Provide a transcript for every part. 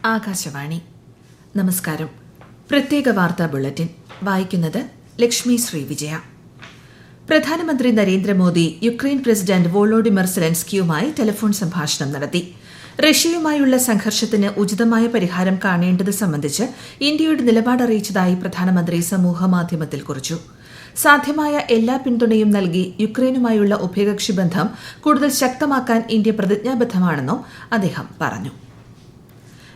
ആകാശവാണി. നമസ്കാരം. പ്രത്യേക വാർത്താ ബുള്ളറ്റിൻ വായിക്കുന്നത് ലക്ഷ്മി ശ്രീ വിജയ. പ്രധാനമന്ത്രി നരേന്ദ്രമോദി യുക്രൈൻ പ്രസിഡന്റ് വോളോഡിമർ സെലൻസ്കിയുമായി ടെലിഫോൺ സംഭാഷണം നടത്തി. റഷ്യയുമായുള്ള സംഘർഷത്തിന് ഉചിതമായ പരിഹാരം കാണേണ്ടത് സംബന്ധിച്ച് ഇന്ത്യയുടെ നിലപാടറിയിച്ചതായി പ്രധാനമന്ത്രി സമൂഹമാധ്യമത്തിൽ കുറിച്ചു. സാധ്യമായ എല്ലാ പിന്തുണയും നൽകി യുക്രൈനുമായുള്ള ഉഭയകക്ഷി ബന്ധം കൂടുതൽ ശക്തമാക്കാൻ ഇന്ത്യ പ്രതിജ്ഞാബദ്ധമാണെന്നും അദ്ദേഹം പറഞ്ഞു.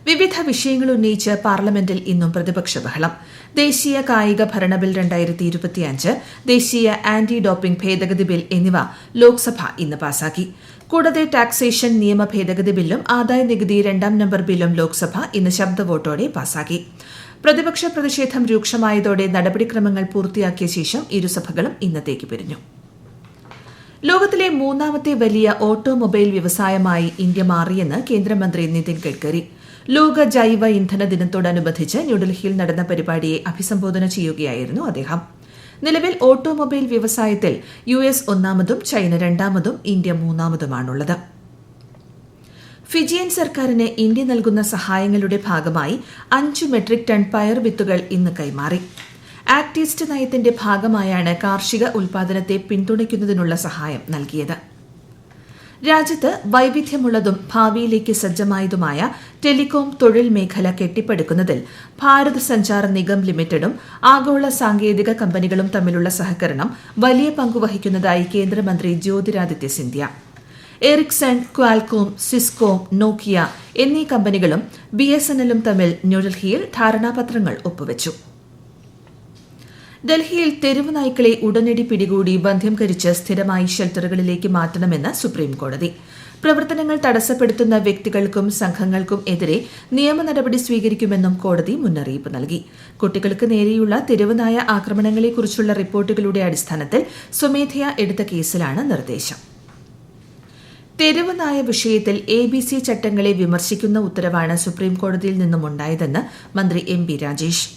വിവിധ വിഷയങ്ങൾ ഉന്നയിച്ച് പാർലമെന്റിൽ ഇന്നും പ്രതിപക്ഷ ബഹളം. ദേശീയ കായിക ഭരണ ബിൽ 2025, ദേശീയ ആന്റി ഡോപ്പിംഗ് ഭേദഗതി ബിൽ എന്നിവ ലോക്സഭ ഇന്ന് പാസാക്കി. കൂടാതെ ടാക്സേഷൻ നിയമ ഭേദഗതി ബില്ലും ആദായ നികുതി 2ാം നമ്പർ ബില്ലും ലോക്സഭ ഇന്ന് ശബ്ദവോട്ടോടെ പാസാക്കി. പ്രതിപക്ഷ പ്രതിഷേധം രൂക്ഷമായതോടെ നടപടിക്രമങ്ങൾ പൂർത്തിയാക്കിയ ശേഷം ഇരുസഭകളും ഇന്നത്തേക്ക് പിരിഞ്ഞു. ലോകത്തിലെ മൂന്നാമത്തെ വലിയ ഓട്ടോമൊബൈൽ വ്യവസായമായി ഇന്ത്യ മാറിയെന്ന് കേന്ദ്രമന്ത്രി നിതിൻ ഗഡ്കരി. ലോക ജൈവ ഇന്ധന ദിനത്തോടനുബന്ധിച്ച് ന്യൂഡൽഹിയിൽ നടന്ന പരിപാടിയെ അഭിസംബോധന ചെയ്യുകയായിരുന്നു അദ്ദേഹം. നിലവിൽ ഓട്ടോമൊബൈൽ വ്യവസായത്തിൽ US ഒന്നാമതും ചൈന രണ്ടാമതും ഇന്ത്യ മൂന്നാമതുമാണുള്ളത്. ഫിജിയൻ സർക്കാരിന് ഇന്ത്യ നൽകുന്ന സഹായങ്ങളുടെ ഭാഗമായി 5 മെട്രിക് ടൺ പയർ വിത്തുകൾ ഇന്ന് കൈമാറി. ആക്ട് ഈസ്റ്റ് നയത്തിന്റെ ഭാഗമായാണ് കാർഷിക ഉൽപാദനത്തെ പിന്തുണയ്ക്കുന്നതിനുള്ള സഹായം നൽകിയത്. രാജ്യത്ത് വൈവിധ്യമുള്ളതും ഭാവിയിലേക്ക് സജ്ജമായതുമായ ടെലികോം തൊഴിൽ മേഖല കെട്ടിപ്പടുക്കുന്നതിൽ ഭാരത് സഞ്ചാർ നിഗം ലിമിറ്റഡും ആഗോള സാങ്കേതിക കമ്പനികളും തമ്മിലുള്ള സഹകരണം വലിയ പങ്കുവഹിക്കുന്നതായി കേന്ദ്രമന്ത്രി Jyotiraditya Scindia. Ericsson, Qualcomm, Cisco, Nokia എന്നീ കമ്പനികളും BSNL തമ്മിൽ ന്യൂഡൽഹിയിൽ ധാരണാപത്രങ്ങൾ ഒപ്പുവച്ചു. ഡൽഹിയിൽ തെരുവ് നായ്ക്കളെ ഉടനടി പിടികൂടി ബന്ധ്യംകരിച്ച് സ്ഥിരമായി ഷെൽട്ടറുകളിലേക്ക് മാറ്റണമെന്ന് സുപ്രീംകോടതി. പ്രവർത്തനങ്ങൾ തടസ്സപ്പെടുത്തുന്ന വ്യക്തികൾക്കും സംഘങ്ങൾക്കും എതിരെ നിയമ നടപടി സ്വീകരിക്കുമെന്നും കോടതി മുന്നറിയിപ്പ് നൽകി. കുട്ടികൾക്ക് നേരെയുള്ള തെരുവുനായ ആക്രമണങ്ങളെക്കുറിച്ചുള്ള റിപ്പോർട്ടുകളുടെ അടിസ്ഥാനത്തിൽ സ്വമേധയാ എടുത്ത കേസിലാണ് നിർദ്ദേശം. തെരുവുനായ വിഷയത്തിൽ ABC ചട്ടങ്ങളെ വിമർശിക്കുന്ന ഉത്തരവാണ് സുപ്രീംകോടതിയിൽ നിന്നുമുണ്ടായതെന്ന് മന്ത്രി MP രാജേഷ്.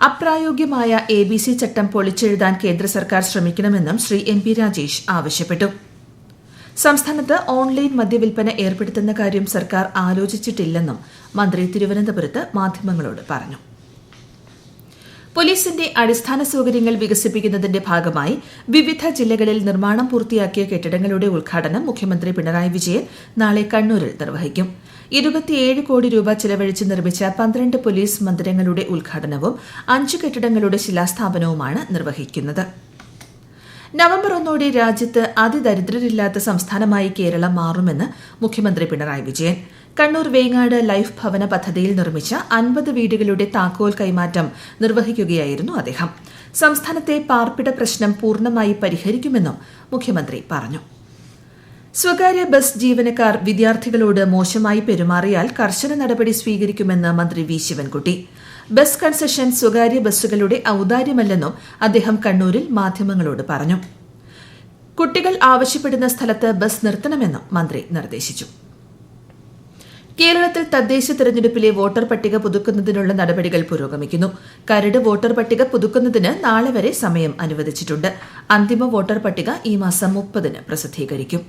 അപ്രായോഗികമായ ABC ചട്ടം പൊളിച്ചെഴുതാൻ കേന്ദ്ര സർക്കാർ ശ്രമിക്കണമെന്നും ശ്രീ MP രാജേഷ് ആവശ്യപ്പെട്ടു. സംസ്ഥാനത്ത് ഓൺലൈൻ മദ്യവിൽപ്പന ഏർപ്പെടുത്തുന്ന കാര്യം സർക്കാർ ആലോചിച്ചിട്ടില്ലെന്നും മന്ത്രി തിരുവനന്തപുരത്ത് മാധ്യമങ്ങളോട് പറഞ്ഞു. പോലീസിന്റെ അടിസ്ഥാന സൌകര്യങ്ങൾ വികസിപ്പിക്കുന്നതിന്റെ ഭാഗമായി വിവിധ ജില്ലകളിൽ നിർമ്മാണം പൂർത്തിയാക്കിയ കെട്ടിടങ്ങളുടെ ഉദ്ഘാടനം മുഖ്യമന്ത്രി പിണറായി വിജയൻ നാളെ കണ്ണൂരിൽ നിർവഹിക്കും. 27 കോടി രൂപ ചെലവഴിച്ച് നിർമ്മിച്ച 12 പോലീസ് മന്ദിരങ്ങളുടെ ഉദ്ഘാടനവും 5 കെട്ടിടങ്ങളുടെ ശിലാസ്ഥാപനവുമാണ് നിർവഹിക്കുന്നത്. നവംബർ 1 രാജ്യത്ത് അതിദരിദ്രരില്ലാത്ത സംസ്ഥാനമായി കേരളം മാറുമെന്ന് മുഖ്യമന്ത്രി പിണറായി വിജയൻ. കണ്ണൂർ വേങ്ങാട് ലൈഫ് ഭവന പദ്ധതിയിൽ നിർമ്മിച്ച 50 വീടുകളുടെ താക്കോൽ കൈമാറ്റം നിർവഹിക്കുകയായിരുന്നു അദ്ദേഹം. സംസ്ഥാനത്തെ പാർപ്പിട പ്രശ്നം പൂർണ്ണമായി പരിഹരിക്കുമെന്നും മുഖ്യമന്ത്രി പറഞ്ഞു. സ്വകാര്യ ബസ് ജീവനക്കാർ വിദ്യാർത്ഥികളോട് മോശമായി പെരുമാറിയാൽ കർശന നടപടി സ്വീകരിക്കുമെന്ന് മന്ത്രി വി ശിവൻകുട്ടി. ബസ് കൺസെഷൻ സ്വകാര്യ ബസ്സുകളുടെ ഔദാര്യമല്ലെന്നും അദ്ദേഹം കണ്ണൂരിൽ മാധ്യമങ്ങളോട് പറഞ്ഞു. കുട്ടികൾ ആവശ്യപ്പെടുന്ന സ്ഥലത്ത് ബസ് നിർത്തണമെന്നും മന്ത്രി നിർദ്ദേശിച്ചു. കേരളത്തിൽ തദ്ദേശ തെരഞ്ഞെടുപ്പിലെ വോട്ടർ പട്ടിക പുതുക്കുന്നതിനുള്ള നടപടികൾ പുരോഗമിക്കുന്നു. കരട് വോട്ടർ പട്ടിക പുതുക്കുന്നതിന് നാളെ വരെ സമയം അനുവദിച്ചിട്ടുണ്ട്. അന്തിമ വോട്ടർ പട്ടിക ഈ മാസം 30-ന് പ്രസിദ്ധീകരിക്കും.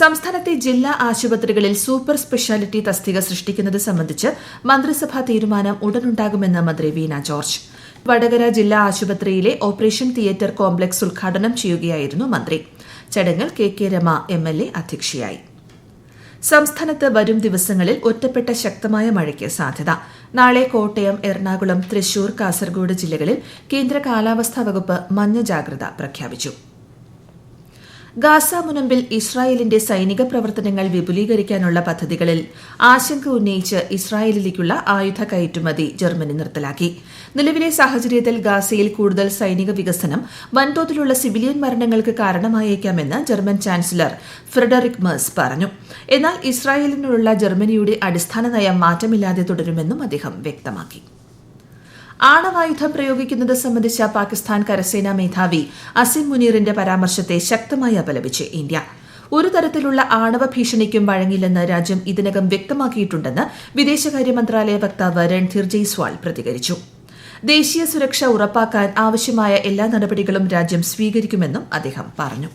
സംസ്ഥാനത്തെ ജില്ലാ ആശുപത്രികളിൽ സൂപ്പർ സ്പെഷ്യാലിറ്റി തസ്തിക സൃഷ്ടിക്കുന്നത് സംബന്ധിച്ച് മന്ത്രിസഭാ തീരുമാനം ഉടനുണ്ടാകുമെന്ന് മന്ത്രി വീണ ജോർജ്. വടകര ജില്ലാ ആശുപത്രിയിലെ ഓപ്പറേഷൻ തിയേറ്റർ കോംപ്ലക്സ് ഉദ്ഘാടനം ചെയ്യുകയായിരുന്നു മന്ത്രി. ചടങ്ങിൽ KK രമ MLA അധ്യക്ഷയായി. സംസ്ഥാനത്ത് വരും ദിവസങ്ങളിൽ ഒറ്റപ്പെട്ട ശക്തമായ മഴയ്ക്ക് സാധ്യത. നാളെ കോട്ടയം, എറണാകുളം, തൃശൂർ, കാസർഗോഡ് ജില്ലകളിൽ കേന്ദ്ര കാലാവസ്ഥാ വകുപ്പ് മഞ്ഞ ജാഗ്രത പ്രഖ്യാപിച്ചു. ഗാസ മുനമ്പിൽ ഇസ്രായേലിന്റെ സൈനിക പ്രവർത്തനങ്ങൾ വിപുലീകരിക്കാനുള്ള പദ്ധതികളിൽ ആശങ്ക ഉന്നയിച്ച് ഇസ്രായേലിലേക്കുള്ള ആയുധ കയറ്റുമതി ജർമ്മനി നിർത്തലാക്കി. നിലവിലെ സാഹചര്യത്തിൽ ഗാസയിൽ കൂടുതൽ സൈനിക വികസനം വൻതോതിലുള്ള സിവിലിയൻ മരണങ്ങൾക്ക് കാരണമായേക്കാമെന്ന് ജർമ്മൻ ചാൻസലർ ഫ്രെഡറിക് മെർസ് പറഞ്ഞു. എന്നാൽ ഇസ്രായേലിനോടുള്ള ജർമ്മനിയുടെ അടിസ്ഥാന നയം മാറ്റമില്ലാതെ തുടരുമെന്നും അദ്ദേഹം വ്യക്തമാക്കി. ആണവായുധം പ്രയോഗിക്കുന്നത് സംബന്ധിച്ച പാകിസ്ഥാൻ കരസേനാ മേധാവി അസിം മുനീറിന്റെ പരാമർശത്തെ ശക്തമായി അപലപിച്ച് ഇന്ത്യ. ഒരു തരത്തിലുള്ള ആണവ ഭീഷണിക്കും വഴങ്ങില്ലെന്ന് രാജ്യം ഇതിനകം വ്യക്തമാക്കിയിട്ടുണ്ടെന്ന് വിദേശകാര്യ മന്ത്രാലയ വക്താവ് രൺധീർ ജയ്സ്വാൾ പ്രതികരിച്ചു. ദേശീയ സുരക്ഷ ഉറപ്പാക്കാൻ ആവശ്യമായ എല്ലാ നടപടികളും രാജ്യം സ്വീകരിക്കുമെന്നും അദ്ദേഹം പറഞ്ഞു.